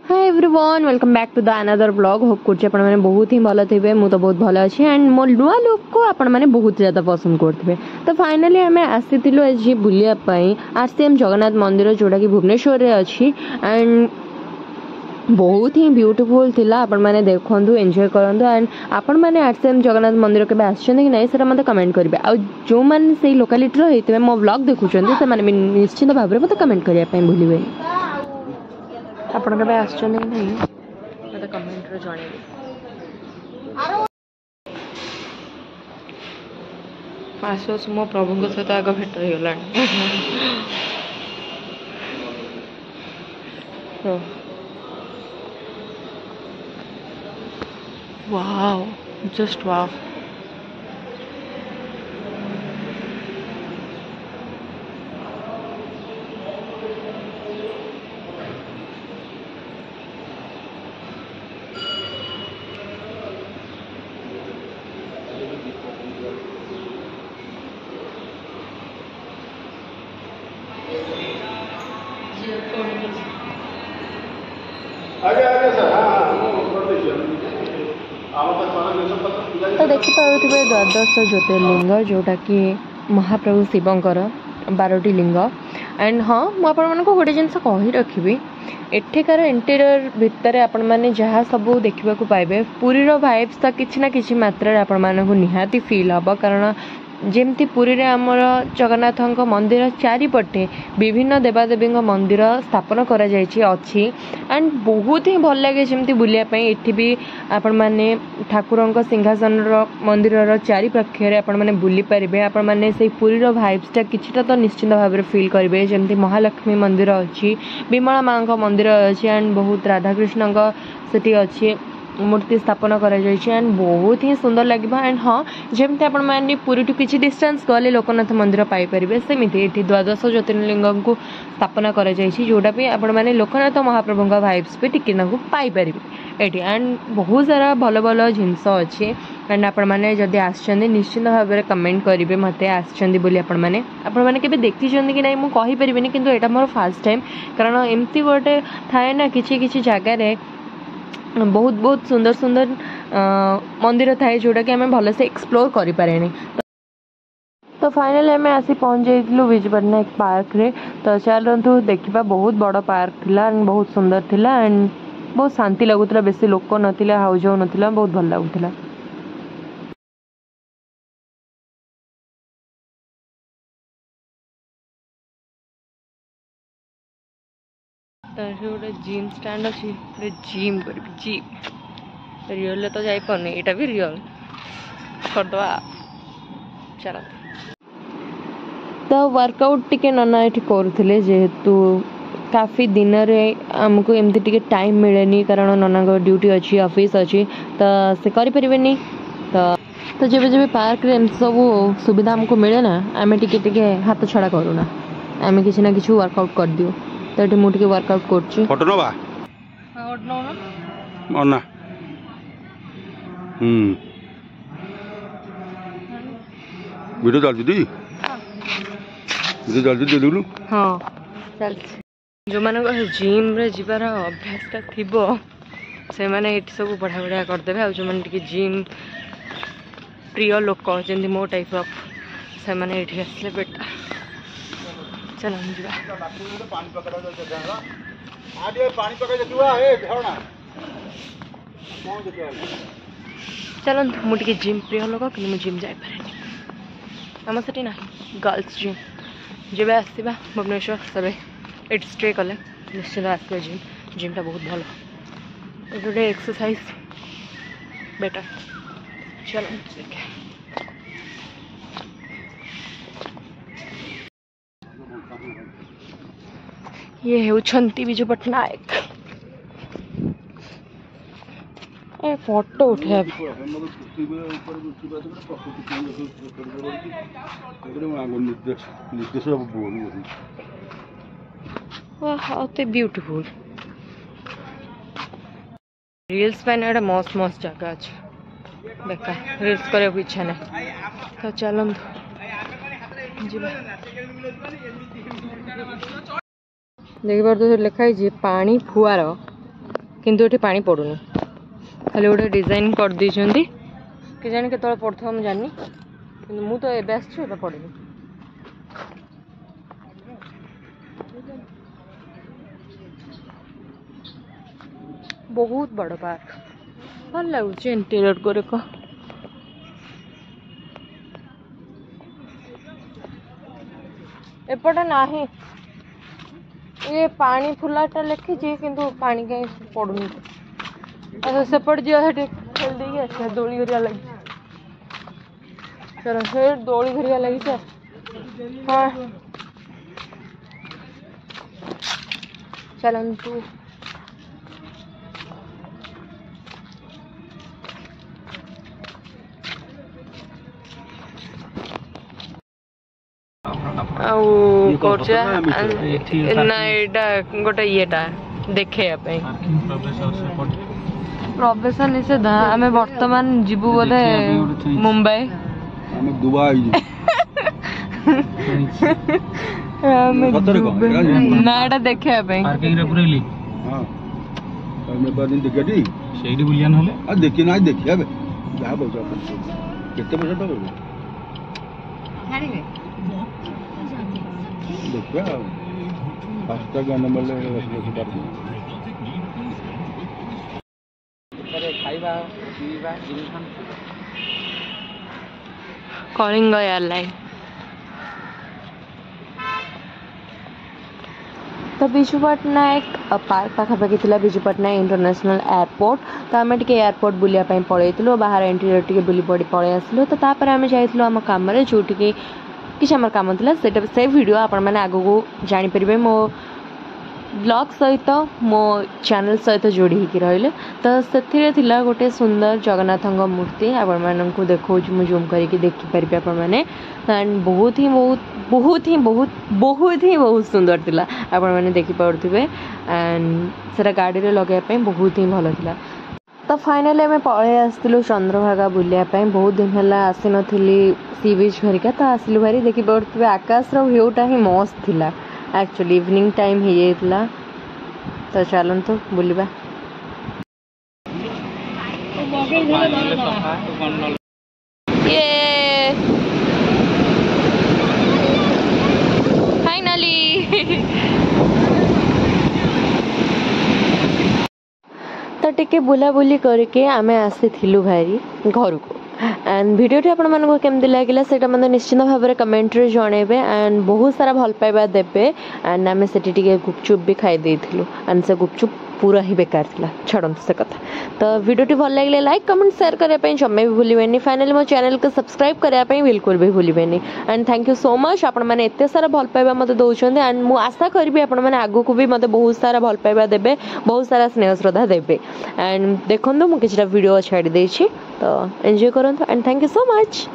Hi everyone welcome back to the another blog hope करछे आपण माने बहुत ही भलो थिबे मु तो बहुत भलो अछि एंड मो नुआ लुक को आपण माने बहुत ज्यादा पसंद करथिबे। तो फाइनली हमें आसीतिलो एजी बुलिया पई आरसीएम जगन्नाथ मंदिर जोडा कि भुवनेश्वर रे अछि एंड बहुत ही ब्यूटीफुल थिला। आपण माने देखंदु एन्जॉय करंदु एंड आपण माने आरसीएम जगन्नाथ मंदिर के आछन कि नै सेरा मते कमेंट करबे आ जो माने सेही लोकालिटी रो हेतबे मो ब्लॉग देखुचंदी से माने निश्चित भाबरे मते कमेंट करिया पई भूलिबे। आपण के आछन कि नै मते कमेंट रो जणेबे। आसोस मो प्रभु को सहित आग भेट हो गला। Wow just wow. आगे सर हाँ तो देखिपे द्वादश ज्योतिर्लिंग जोटा कि महाप्रभु शिवंकर 12टी लिंग एंड हाँ मुझे गोटे जिनस कही रखी एठिकार इंटीरियर भितर आपण मैंने जहाँ सब देखा पाइबे पुरीर वाइब्स तो किसी ना किसी मात्रा आपण मानक निहाती फील हम कारण जेमती पुरी रे आमर जगन्नाथ मंदिर चारिपटे विभिन्न देवादेवी मंदिर स्थापन करा जायछि अछि एंड बहुत ही भल लगे जमती बुलिया पई एठी भी आपण माने ठाकुरंक सिंहासन मंदिर चारि पाखरे आपण माने बुली परिबे। आपण माने सेही पुरी रो वाइब्स ता किछिटा तो निश्चित भाव फील करिवे जेमती महालक्ष्मी मंदिर अछि विमला मां का मंदिर अछि एंड बहुत राधा कृष्ण सेठी अछि मूर्ति स्थापन करा जायछि एंड बहुत ही सुंदर लगे एंड हाँ जमती आपण माने पुरी टू किछि डिस्टेंस गले लोकनाथ मंदिर पाई परिबे सेमिति एठी द्वादश ज्योतिर्लिंग को स्थापना करा जायछि जोटा भी आपण माने लोकनाथ महाप्रभु का वाइब्स पे टिके ना पाई परिबे एठी एंड बहुत सारा भलो भलो जिंस अछि एंड आपण माने जदी आछन निश्चित भाव में कमेंट करिवे मते आछन बोली आपण माने केबे देखि छन कि नै मु कहि परिबेनी किंतु एटा मोर फर्स्ट टाइम कारण एमती गोटे थाए ना किछि किछि जगह रे बहुत बहुत सुंदर सुंदर मंदिर थाए जोटा कि आम भल से एक्सप्लोर करि पारेनी। तो फाइनली आम आसी पहुँच जाइलु विजयपट्टनक पार्क रे। तो चलतु देखा बहुत बड़ पार्क थिला एंड बहुत सुंदर थिला एंड बहुत शांति लगुला बेसी लोक नथिला हाउजाउ नथिला बहुत भल लगुला। गोटे जिम स्टैंड अच्छी जिम कर जिम रियल तो जापार यहाँ भी रियल करदे चल। तो वर्कआउट टिके नना ये करुले जेहेतु काफ़ी दिन में आमको एमती टिके टाइम मिलेनी कारण नना को ड्यूटी अच्छी ऑफिस अच्छी तो से करें तो जब जब पार्क रे सब सुविधा हमको मिले ना आम टिके हाथ छड़ा करूना आम किसी ना किसी वर्कआउट कर दियो तो ये मुझे वर्कआउट कर फोटो नवा मना वीडियो चलती दी वीडियो चलती देखलु हाँ चल जो मान जिम रे जीवार अभ्यासटा थिबो से माने एठी सब बढ़िया बढ़िया करदेवे आ जो माने जिम प्रिय लोक जमी मो टाइप ऑफ से माने एठी आसले बेटा चल हम चलत मुझे जिम प्रिय लोक कि मुझे जिम जापारे आम से ना गर्ल्स जिम जब आसवा भुवनेश्वर सब ये स्टे कले निश्चित आसवे जिम जिमटा बहुत भल गोटे एक्सरसाइज बेटर चल ये होती विजु पट्टनायक ए फोटो उठे ब्यूटीफुल रील्स पे मस्त मस्त जगह अच्छे देखा रील्स करने को इच्छा नहीं तो चलो देखिए तो लिखाई पानी फुआर किंतु ये पानी पड़ूनी खाली गोटे डिजाइन कर देइछंती कि जाने केतବେଳେ पड़थो हम जानी किंतु मु तो एबे आछी एबे पड़ेनी बहुत बड़ पार्क भल लगुच इंटीरियर को रेख एपटे नाही ये पानी फुलाटा लिखी किंतु पानी कहीं पड़ुनी अच्छा सेपट जी खेल देगी अच्छा दोली घरिया लगी चलो फिर दोली घरिया लगी सर हाँ चलंतु ना यहाँ गोटे येटा देखे प्रवेश निषेध आम बर्तमान जीवु बोधे मुंबई ना एटा देखे कलिंग एयरलाइन तो विजु पट्टनायक पार्क पाखापाखि थिला विजु पट्टनायक इंटरनेशनल एयरपोर्ट तो आम टे एयरपोर्ट बुलिया पलैलु बाहर इंटीरियर टे बुली पड़ी पलि आसलु तो तापर आम जाइलु आम कम जो किसी आम कम था से वीडियो आपण मैंने आगू जापर मो ब्लॉग सहित मो चैनल सहित जोड़ी होकर रही तो से गोटे सुंदर जगन्नाथ मूर्ति आपण मानू देखो मुझे जूम करके देखिपारे आपण मैंने एंड बहुत ही बहुत बहुत ही बहुत बहुत ही बहुत सुंदर थिला आपण मैंने देखिपे एंड से गाड़ी में लगाइए बहुत ही भल था तो फाइनली आम पलि आसलु चंद्रभागा बुलायापी बहुत दिन है आसी नी सी बीच घरिका तो आसलु भारी देखिपे आकाश भ्यूटा ही मस्त थिला एक्चुअली इवनिंग टाइम हो जाता तो चलतु बुलवा ये फाइनली तो टिके बुलाबुली करके आम आसी भारी घर को एंड वीडियोटी आपण मानको केमती लागला सेटा मन निश्चित भाव में कमेंट रे जणेबे एंड बहुत सारा भल पाइबा देबे एंड आमे सेटी टिके गुपचुप भी खाई देथिलु एंड से गुपचुप पूरा ही बेकार थिला छडन से कथा तो वीडियोटी भल लागले लाइक कमेंट शेयर करिया पई जम्मे भी भूलिबेनी फाइनली मो चैनल को सब्सक्राइब करिया पई बिल्कुल भी भूलिबेनी and thank you so much आपण माने एते सारा भल पाइबा मते दउछन एंड मु आशा करबी आपण माने आगु को भी मते बहुत सारा भल पाइबा देबे बहुत सारा स्नेह श्रद्धा देबे एंड देखंदो मु किछटा वीडियो छाडी देछि तो एंजॉय करंतो and thank you so much.